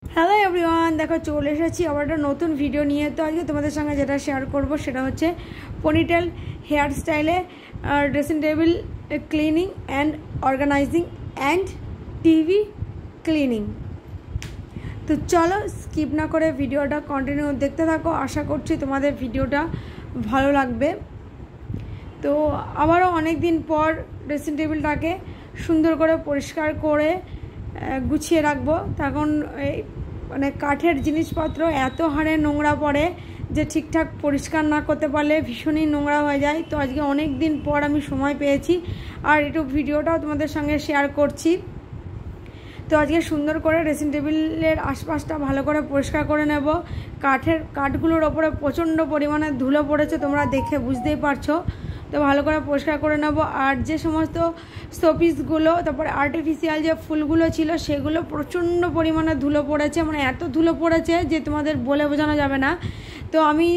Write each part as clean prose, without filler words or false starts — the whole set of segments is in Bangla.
হ্যালো এভরিওয়ান, দেখো চলে এসেছি আবার একটা নতুন ভিডিও নিয়ে। তো আজকে তোমাদের সঙ্গে যেটা শেয়ার করব সেটা হচ্ছে পনিটেল হেয়ার স্টাইলে dressing table cleaning and organising and TV cleaning. তো চলো স্কিপ না করে ভিডিওটা কন্টিনিউ দেখতে থাকো। আশা করছি তোমাদের ভিডিওটা ভালো লাগবে। তো আবারও অনেক দিন পর ড্রেসিং টেবিলটাকে সুন্দর করে পরিষ্কার করে গুছিয়ে রাখবো। তখন মানে কাঠের জিনিসপত্র এত হারে নোংরা পড়ে যে ঠিকঠাক পরিষ্কার না করতে পারলে ভীষণই নোংরা হয়ে যায়। তো আজকে অনেক দিন পর আমি সময় পেয়েছি আর একটু ভিডিওটাও তোমাদের সঙ্গে শেয়ার করছি। তো আজকে সুন্দর করে ড্রেসিং টেবিলের আশপাশটা ভালো করে পরিষ্কার করে নেব। কাঠগুলোর ওপরে প্রচণ্ড পরিমাণে ধুলো পড়েছে, তোমরা দেখে বুঝতেই পারছো। তো ভালো করে পরিষ্কার করে নেব। আর যে সমস্ত শোপিসগুলো, তারপরে আর্টিফিশিয়াল যে ফুলগুলো ছিল সেগুলো প্রচণ্ড পরিমাণে ধুলো পড়েছে, মানে এত ধুলো পড়েছে যে তোমাদের বলে বোঝানো যাবে না। তো আমি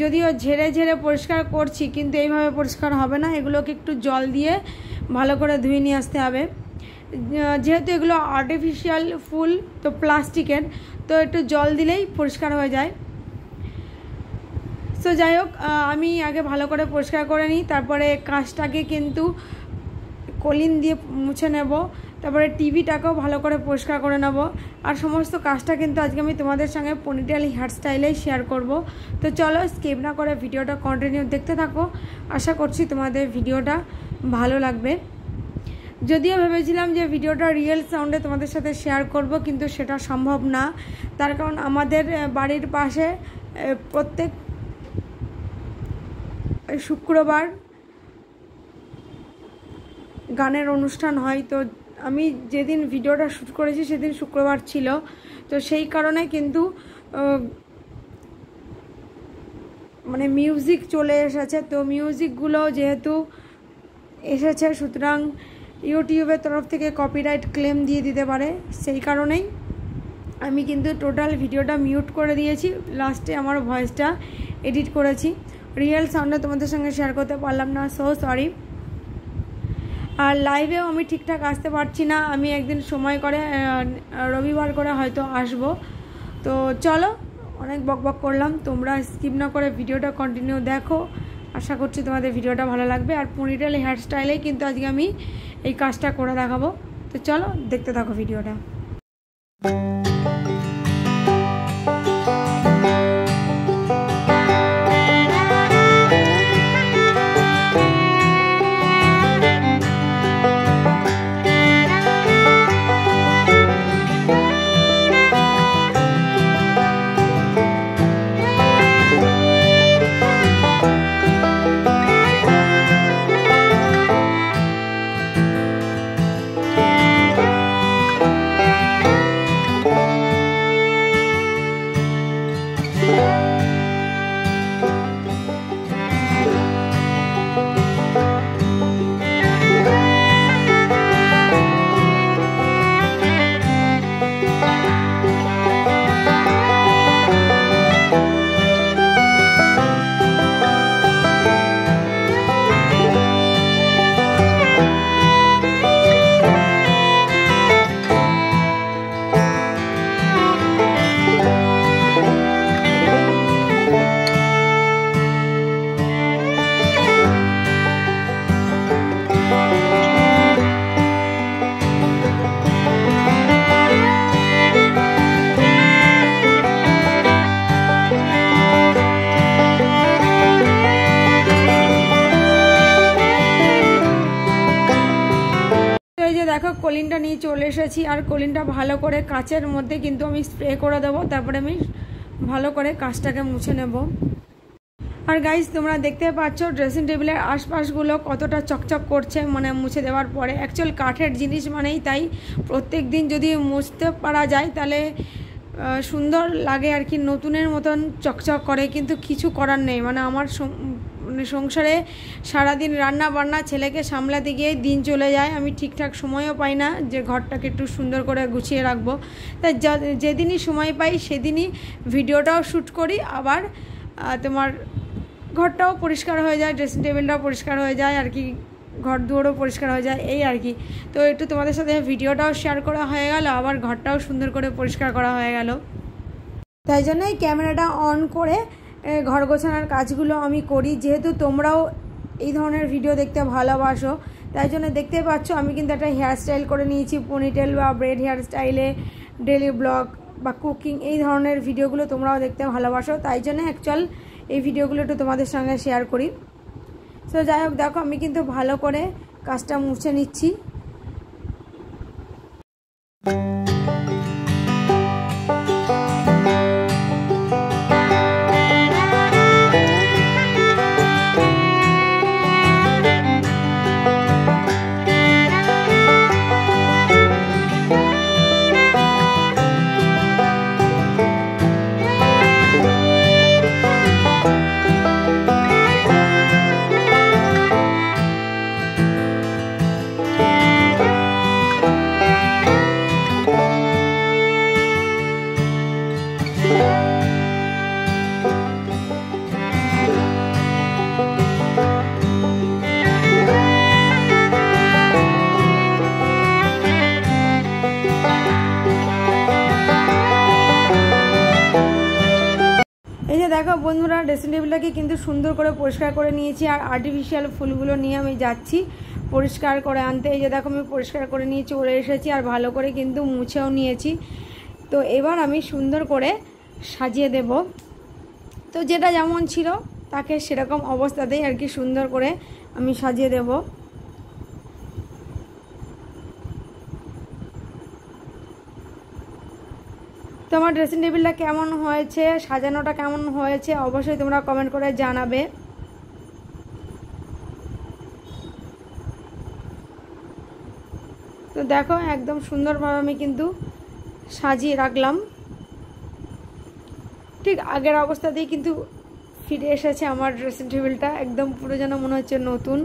যদিও ঝেড়ে ঝেড়ে পরিষ্কার করছি, কিন্তু এইভাবে পরিষ্কার হবে না। এগুলোকে একটু জল দিয়ে ভালো করে ধুয়ে নিয়ে আসতে হবে। যেহেতু এগুলো আর্টিফিশিয়াল ফুল, তো প্লাস্টিকের, তো একটু জল দিলেই পরিষ্কার হয়ে যায়। তো যাই হোক, আমি আগে ভালো করে পরিষ্কার করে নিই, তারপরে কাঁচটাকে কিন্তু কলিন দিয়ে মুছে নেব, তারপরে টিভিটাকেও ভালো করে পরিষ্কার করে নেব। আর সমস্ত কাজটা কিন্তু আজকে আমি তোমাদের সঙ্গে পনিটেল হেয়ার স্টাইলেই শেয়ার করব। তো চলো স্কিপ না করে ভিডিওটা কন্টিনিউ দেখতে থাকো। আশা করছি তোমাদের ভিডিওটা ভালো লাগবে। যদিও ভেবেছিলাম যে ভিডিওটা রিয়েল সাউন্ডে তোমাদের সাথে শেয়ার করব, কিন্তু সেটা সম্ভব না। তার কারণ আমাদের বাড়ির পাশে প্রত্যেক শুক্রবার গানের অনুষ্ঠান হয়। তো আমি যেদিন ভিডিওটা শ্যুট করেছি সেদিন শুক্রবার ছিল, তো সেই কারণে কিন্তু মানে মিউজিক চলে এসেছে। তো মিউজিকগুলো যেহেতু এসেছে, সুতরাং ইউটিউবের তরফ থেকে কপিরাইট ক্লেম দিয়ে দিতে পারে। সেই কারণেই আমি কিন্তু টোটাল ভিডিওটা মিউট করে দিয়েছি, লাস্টে আমার ভয়েসটা এডিট করেছি। রিয়েল সাউন্ডে তোমাদের সঙ্গে শেয়ার করতে পারলাম না, সো সরি। আর লাইভেও আমি ঠিকঠাক আসতে পারছি না। আমি একদিন সময় করে রবিবার করে হয়তো আসব। তো চলো, অনেক বকবক করলাম, তোমরা স্কিপ না করে ভিডিওটা কন্টিনিউ দেখো। আশা করছি তোমাদের ভিডিওটা ভালো লাগবে। আর পনিটেল হেয়ার স্টাইলেই কিন্তু আজকে আমি এই কাজটা করে দেখাবো। তো চলো দেখতে থাকো ভিডিওটা। দেখো কলিনটা নিয়ে চলে এসেছি। আর কলিনটা ভালো করে কাচের মধ্যে কিন্তু আমি স্প্রে করে দেবো, তারপরে আমি ভালো করে কাচটাকে মুছে নেব। আর গাইস, তোমরা দেখতে পাচ্ছ ড্রেসিং টেবিলের আশপাশগুলো কতটা চকচক করছে, মানে মুছে দেওয়ার পরে। অ্যাকচুয়াল কাঠের জিনিস মানেই তাই, প্রত্যেক দিন যদি মুছতে পারা যায় তাহলে সুন্দর লাগে আর কি, নতুনের মতন চকচক করে। কিন্তু কিছু করার নেই, মানে আমার সংসারে সারাদিন রান্না বান্না ছেলেকে সামলাতে গিয়ে দিন চলে যায়। আমি ঠিকঠাক সময়ও পাই না যে ঘরটাকে একটু সুন্দর করে গুছিয়ে রাখবো। তাই যেদিনই সময় পাই সেদিনই ভিডিওটাও শ্যুট করি, আবার তোমার ঘরটাও পরিষ্কার হয়ে যায়, ড্রেসিং টেবিলটাও পরিষ্কার হয়ে যায় আর কি। ঘর দুয়ারও পরিষ্কার হয়ে যায়, এই আর কি। তো একটু তোমাদের সাথে ভিডিওটাও শেয়ার করা হয়ে গেল, আবার ঘরটাও সুন্দর করে পরিষ্কার করা হয়ে গেল। তাই জন্যই ক্যামেরাটা অন করে ঘর গোছানোর কাজগুলো আমি করি। যেহেতু তোমরাও এই ধরনের ভিডিও দেখতে ভালোবাসো, তাই জন্য দেখতে পাচ্ছ আমি কিন্তু একটা হেয়ারস্টাইল করে নিয়েছি, পনিটেল বা ব্রেড হেয়ারস্টাইলে, ডেলি ব্লগ বা কুকিং, এই ধরনের ভিডিওগুলো তোমরাও দেখতে ভালোবাসো, তাই জন্য অ্যাকচুয়াল এই ভিডিওগুলো একটু তোমাদের সঙ্গে শেয়ার করি। সো যাই হোক, দেখো আমি কিন্তু ভালো করে কাজটা মুছে নিচ্ছি। এই যে দেখো বন্ধুরা, ড্রেসিং টেবিলটাকে কিন্তু সুন্দর করে পরিষ্কার করে নিয়েছি, আর আর্টিফিশিয়াল ফুলগুলো নিয়ে আমি যাচ্ছি পরিষ্কার করে আনতে। এই যে দেখো আমি পরিষ্কার করে নিয়ে চলে এসেছি, আর ভালো করে কিন্তু মুছেও নিয়েছি। তো এবার আমি সুন্দর করে সাজিয়ে দেব। তো যেটা যেমন ছিল তাকে সেরকম অবস্থাতেই আর কি সুন্দর করে আমি সাজিয়ে দেব। তো আমার ড্রেসিং টেবিলটা কেমন হয়েছে, সাজানোটা কেমন হয়েছে অবশ্যই তোমরা কমেন্ট করে জানাবে। তো দেখো একদম সুন্দরভাবে আমি কিন্তু সাজিয়ে রাখলাম, ঠিক আগের অবস্থাতেই কিন্তু ফিরে এসেছে আমার ড্রেসিং টেবিলটা, একদম পুরো যেন মনে হচ্ছে নতুন।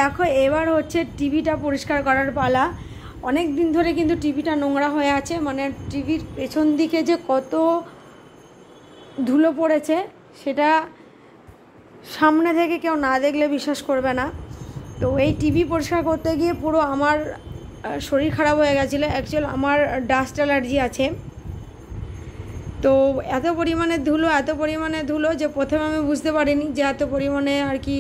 দেখো এবার হচ্ছে টিভিটা পরিষ্কার করার পালা। অনেক দিন ধরে কিন্তু টিভিটা নোংরা হয়ে আছে, মানে টিভির পেছন দিকে যে কত ধুলো পড়েছে সেটা সামনে থেকে কেউ না দেখলে বিশ্বাস করবে না। তো এই টিভি পরিষ্কার করতে গিয়ে পুরো আমার শরীর খারাপ হয়ে গেছিলো। অ্যাকচুয়াল আমার ডাস্ট অ্যালার্জি আছে, তো এত পরিমাণে ধুলো যে প্রথমে আমি বুঝতে পারিনি যে এত পরিমাণে আর কি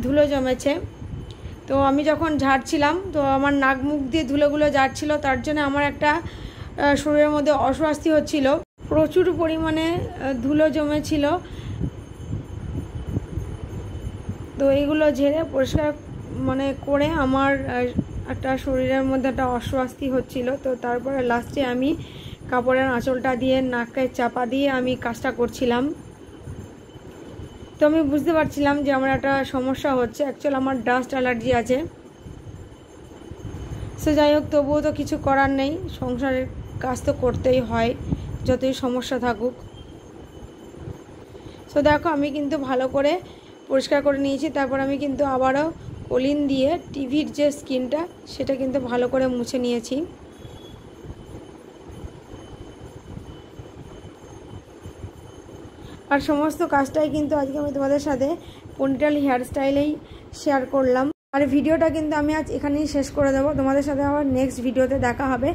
ধুলো জমেছে। তো আমি যখন ঝাড়ছিলাম তো আমার নাক মুখ দিয়ে ধুলোগুলো যাচ্ছিল, তার জন্য আমার একটা শরীরের মধ্যে অস্বস্তি হচ্ছিল, প্রচুর পরিমাণে ধুলো জমেছিল। তো এইগুলো ঝেড়ে পরিষ্কার মানে করে আমার একটা শরীরের মধ্যে একটা অস্বস্তি হচ্ছিল। তো তারপরে লাস্টে আমি কাপড়ের আঁচলটা দিয়ে নাকে চাপা দিয়ে আমি কাজটা করছিলাম। তো আমি বুঝতে পারছিলাম যে আমার একটা সমস্যা হচ্ছে, অ্যাকচুয়ালি আমার ডাস্ট অ্যালার্জি আছে। সে যাই হোক, তবুও তো কিছু করার নেই, সংসারের কাজ তো করতেই হয় যতই সমস্যা থাকুক। সো দেখো আমি কিন্তু ভালো করে পরিষ্কার করে নিয়েছি। তারপর আমি কিন্তু আবারও কলিন দিয়ে টিভির যে স্ক্রিনটা সেটা কিন্তু ভালো করে মুছে নিয়েছি। আর সমস্ত কাজটাই কিন্তু আজকে আমি তোমাদের সাথে পনিটেল হেয়ার স্টাইলেই শেয়ার করলাম। আর ভিডিওটা কিন্তু আমি আজ এখানেই শেষ করে দেবো, তোমাদের সাথে আবার নেক্সট ভিডিওতে দেখা হবে।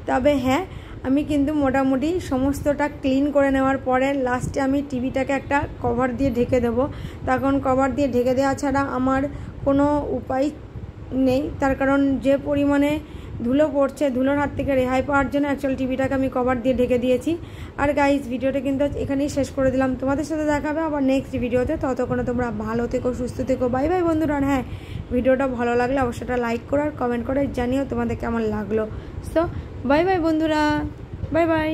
তবে হ্যাঁ, আমি কিন্তু মোটামুটি সমস্তটা ক্লিন করে নেওয়ার পরে লাস্টে আমি টিভিটাকে একটা কভার দিয়ে ঢেকে দেবো। তখন কভার দিয়ে ঢেকে দেওয়া ছাড়া আমার কোনো উপায় নেই, তার কারণ যে পরিমাণে ধুলো পড়ছে, ধুলোর হাত থেকে রেহাই পাওয়ার জন্য অ্যাকচুয়ালি টিভিটাকে আমি কভার দিয়ে ঢেকে দিয়েছি। আর গাইস, ভিডিওটা কিন্তু এখানেই শেষ করে দিলাম, তোমাদের সাথে দেখা হবে আবার নেক্সট ভিডিওতে। ততক্ষণে তোমরা ভালো থেকো, সুস্থ থেকো, বাই বাই বন্ধুরা। হ্যাঁ, ভিডিওটা ভালো লাগলে অবশ্যই লাইক করো আর কমেন্ট করে জানিও তোমাদের কেমন লাগলো। সো বাই বাই বন্ধুরা, বাই বাই।